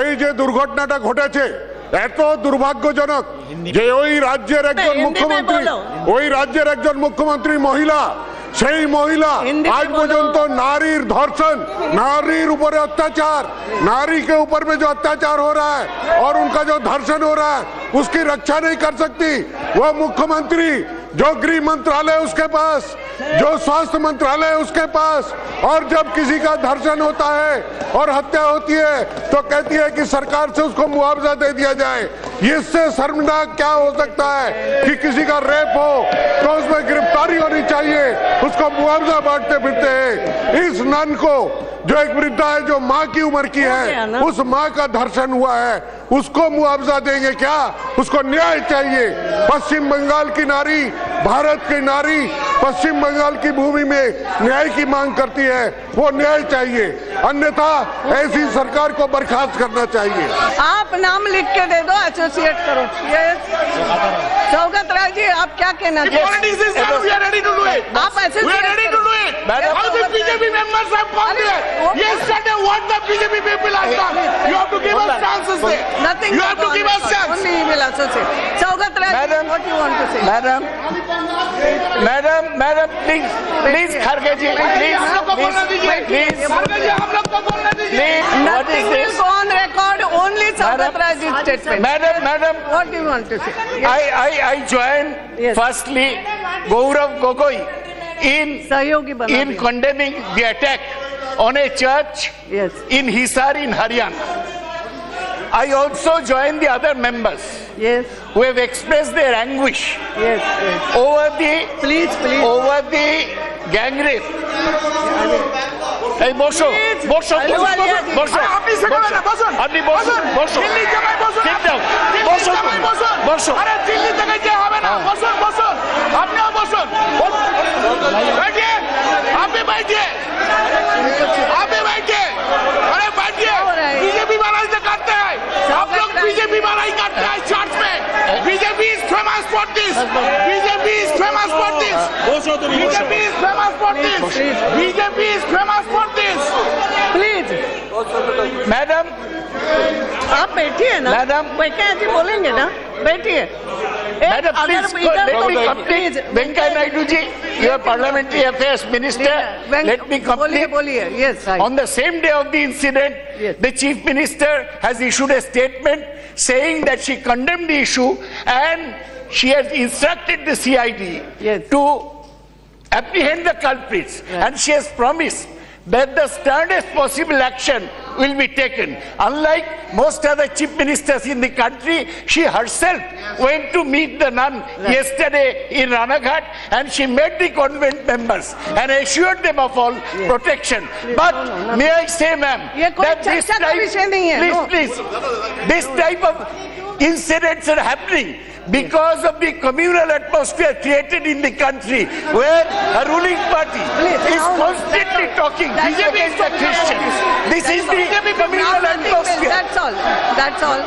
এই যে দুর্ঘটনাটা ঘটেছে এত দুর্ভাগ্যজনক যে ওই রাজ্যের একজন মুখ্যমন্ত্রী মহিলা সেই মহিলা आज पर्यंत नारी धर्षण नारी ऊपर अत्याचार नारी के ऊपर में जो अत्याचार हो रहा है और उनका जो धर्षण हो रहा है उसकी रक्षा नहीं कर सकती। वो मुख्यमंत्री जो गृह मंत्रालय उसके पास जो स्वास्थ्य मंत्रालय उसके पास और जब किसी का धर्षण होता है और हत्या होती है तो कहती है कि सरकार से उसको मुआवजा दे दिया जाए। इससे शर्मनाक क्या हो सकता है कि किसी का रेप हो तो उसमें गिरफ्तारी होनी चाहिए, उसको मुआवजा बांटते फिरते हैं। इस नन को जो एक वृद्धा है जो माँ की उम्र की है उस माँ का धर्षण हुआ है उसको मुआवजा देंगे क्या? उसको न्याय चाहिए। पश्चिम बंगाल की नारी भारत की नारी पश्चिम बंगाल की भूमि में न्याय की मांग करती है, वो न्याय चाहिए, अन्यथा ऐसी सरकार को बर्खास्त करना चाहिए। आप नाम लिख के दे दो, एसोसिएट करो। सौगत राय जी आप क्या कहना चाहते हैं? आप Saugata Roy what you want to say? Madam please खड़गे जी please nothing will go on record, only Saugat Ray's statement. Madam what do you want to say? I join firstly Gaurav Gogoi in condemning the attack on a church in Hisar in Haryana. I also join the other members who have expressed their anguish over the gang rape. Hey, Bosho. BJP वाला करते हैं, आप लोग BJP वाला ही करते हैं church में। BJP is famous for this. BJP is famous for this. BJP is famous for this. BJP is famous for this. Please madam आप बैठिए ना मैडम, वैकेंसी बोलेंगे ना, बैठिए madam please. Venkaiah Naidu ji, you are parliamentary affairs minister, let me complete. Yes, on the same day of the incident, the chief minister has issued a statement saying that she condemned the issue and she has instructed the CID to apprehend the culprits, and she has promised that the sternest possible action will be taken. Unlike most other chief ministers in the country, she herself went to meet the nun yesterday in Ranaghat, and she met the convent members and assured them of all protection. But may I say, ma'am, that this type of incidents are happening because of the communal atmosphere created in the country, where a ruling party is constantly talking against the Christians. This is the communal atmosphere. That's all.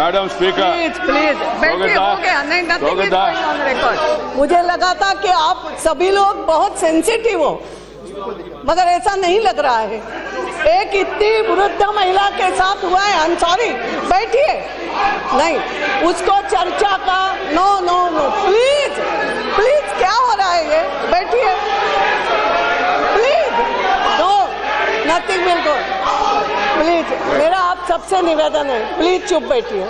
Madam speaker please बैठिए, हो गया नहीं, nothing is going on record. मुझे लगा था कि आप सभी लोग बहुत सेंसिटिव हो, मगर ऐसा नहीं लग रहा है। एक इतनी वृद्ध महिला के साथ हुआ है, आई एम सॉरी, बैठिए। नहीं, उसको चर्चा का नो प्लीज क्या हो रहा है ये? बैठिए please, no nothing will go. Please मेरा आप सबसे निवेदन है, प्लीज चुप बैठिए,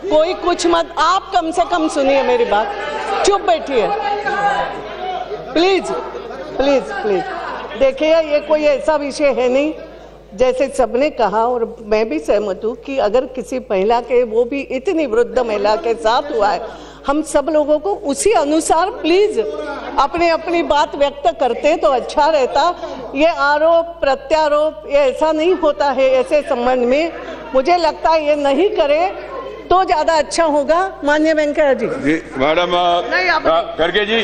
कोई कुछ मत, आप कम से कम सुनिए मेरी बात, चुप बैठिए प्लीज। देखिए, ये कोई ऐसा विषय है नहीं, जैसे सबने कहा और मैं भी सहमत हूँ कि अगर किसी महिला के, वो भी इतनी वृद्ध महिला के साथ हुआ है, हम सब लोगों को उसी अनुसार प्लीज अपनी बात व्यक्त करते तो अच्छा रहता। ये आरोप प्रत्यारोप ये ऐसा नहीं होता है ऐसे संबंध में, मुझे लगता है ये नहीं करे तो ज्यादा अच्छा होगा। माननीय वेंकैया जी। मैडम खड़गे जी,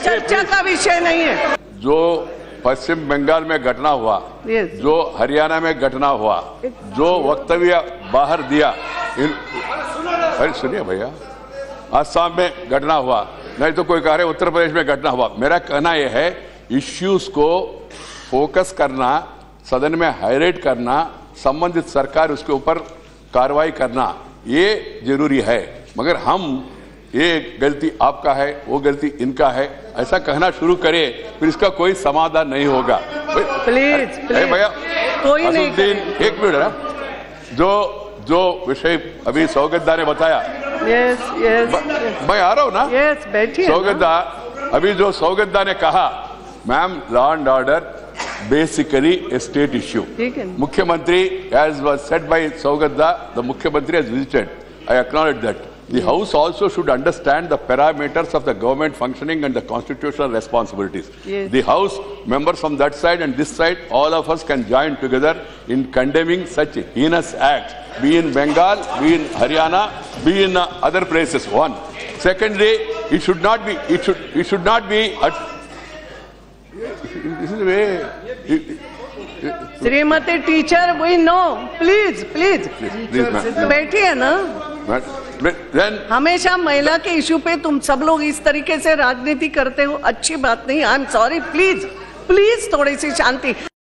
चर्चा का विषय नहीं है। जो पश्चिम बंगाल में घटना हुआ, जो हरियाणा में घटना हुआ, जो वक्तव्य बाहर दिया, अरे सुनिए भैया, असम में घटना हुआ, नहीं तो कोई कह रहे उत्तर प्रदेश में घटना हुआ। मेरा कहना यह है इश्यूज को फोकस करना, सदन में हाईलाइट करना, संबंधित सरकार उसके ऊपर कार्रवाई करना ये जरूरी है। मगर हम ये गलती आपका है, वो गलती इनका है, ऐसा कहना शुरू करे फिर इसका कोई समाधान नहीं होगा। प्लीज भैया कोई नहीं, एक मिनट है। जो विषय अभी सौगतदा ने बताया, मैं आ रहा हूं ना। बैठिए। सौगतदा, अभी जो सौगतदा ने कहा, ma'am law and order basically a state issue. मुख्यमंत्री, as was said by Saugadda, the Mukhyamantri has visited. I acknowledge that. The House also should understand the parameters of the government functioning and the constitutional responsibilities. Yes. The House members from that side and this side, all of us can join together in condemning such heinous acts, be in Bengal, be in Haryana, be in other places. One. Secondly, it should not be. This is the way. Shrimati teacher, we know, please बैठिए ना। हमेशा महिला के issue पे तुम सब लोग इस तरीके से राजनीति करते हो, अच्छी बात नहीं। आई एम सॉरी, प्लीज थोड़ी सी शांति।